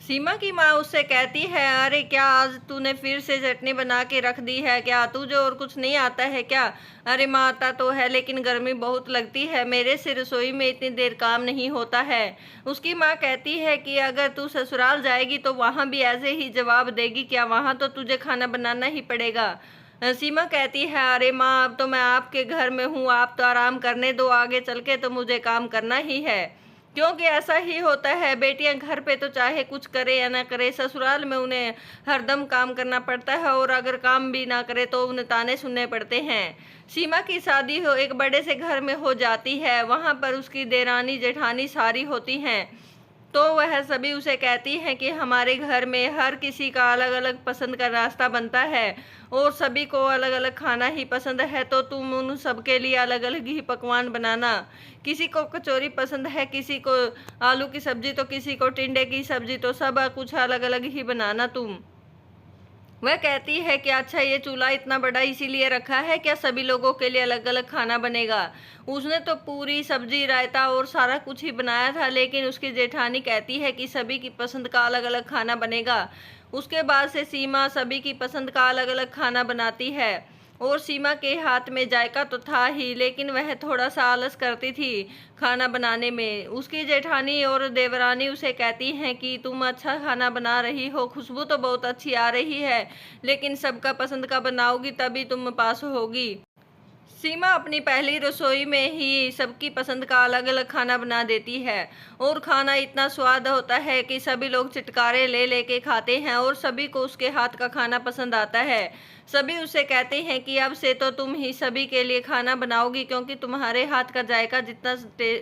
सीमा की माँ उससे कहती है, अरे क्या आज तूने फिर से चटनी बना के रख दी है क्या? तुझे और कुछ नहीं आता है क्या? अरे माँ आता तो है, लेकिन गर्मी बहुत लगती है, मेरे से रसोई में इतनी देर काम नहीं होता है। उसकी माँ कहती है कि अगर तू ससुराल जाएगी तो वहाँ भी ऐसे ही जवाब देगी क्या? वहाँ तो तुझे खाना बनाना ही पड़ेगा। सीमा कहती है, अरे माँ अब तो मैं आपके घर में हूँ, आप तो आराम करने दो, आगे चल के तो मुझे काम करना ही है। क्योंकि ऐसा ही होता है, बेटियां घर पे तो चाहे कुछ करे या ना करे, ससुराल में उन्हें हरदम काम करना पड़ता है, और अगर काम भी ना करे तो उन्हें ताने सुनने पड़ते हैं। सीमा की शादी हो एक बड़े से घर में हो जाती है, वहां पर उसकी देरानी जेठानी सारी होती हैं। तो वह सभी उसे कहती हैं कि हमारे घर में हर किसी का अलग अलग पसंद का नाश्ता बनता है, और सभी को अलग अलग खाना ही पसंद है, तो तुम उन सबके लिए अलग अलग ही पकवान बनाना। किसी को कचौरी पसंद है, किसी को आलू की सब्जी, तो किसी को टिंडे की सब्जी, तो सब कुछ अलग अलग ही बनाना तुम। वह कहती है कि अच्छा, ये चूल्हा इतना बड़ा इसीलिए रखा है क्या? सभी लोगों के लिए अलग अलग खाना बनेगा? उसने तो पूरी सब्जी रायता और सारा कुछ ही बनाया था, लेकिन उसकी जेठानी कहती है कि सभी की पसंद का अलग अलग खाना बनेगा। उसके बाद से सीमा सभी की पसंद का अलग अलग खाना बनाती है, और सीमा के हाथ में जायका तो था ही, लेकिन वह थोड़ा सा आलस करती थी खाना बनाने में। उसकी जेठानी और देवरानी उसे कहती हैं कि तुम अच्छा खाना बना रही हो, खुशबू तो बहुत अच्छी आ रही है, लेकिन सबका पसंद का बनाओगी तभी तुम पास होगी। सीमा अपनी पहली रसोई में ही सबकी पसंद का अलग अलग खाना बना देती है, और खाना इतना स्वाद होता है कि सभी लोग चिटकारे ले लेके खाते हैं, और सभी को उसके हाथ का खाना पसंद आता है। सभी उसे कहते हैं कि अब से तो तुम ही सभी के लिए खाना बनाओगी, क्योंकि तुम्हारे हाथ का जायका जितना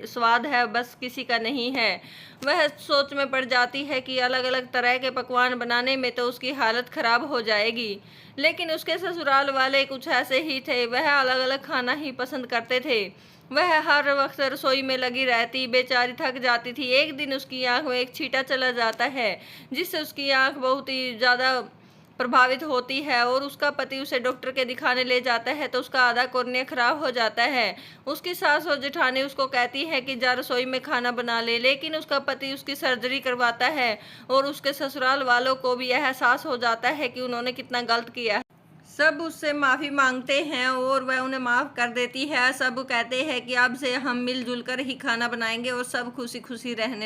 स्वाद है बस किसी का नहीं है। वह सोच में पड़ जाती है कि अलग अलग तरह के पकवान बनाने में तो उसकी हालत खराब हो जाएगी, लेकिन उसके ससुराल वाले कुछ ऐसे ही थे, वह अलग अलग खाना ही पसंद करते थे। वह हर वक्त रसोई में लगी रहती, बेचारी थक जाती थी। एक दिन उसकी आंख में एक छींटा चला जाता है, जिससे उसकी आंख बहुत ही ज़्यादा प्रभावित होती है, और उसका पति उसे डॉक्टर के दिखाने ले जाता है, तो उसका आधा कॉर्निया खराब हो जाता है। उसकी सास और जेठानी उसको कहती है कि जा रसोई में खाना बना ले, लेकिन उसका पति उसकी सर्जरी करवाता है, और उसके ससुराल वालों को भी यह एहसास हो जाता है कि उन्होंने कितना गलत किया है। सब उससे माफ़ी मांगते हैं, और वह उन्हें माफ़ कर देती है। सब कहते हैं कि अब से हम मिलजुल कर ही खाना बनाएंगे और सब खुशी खुशी रहने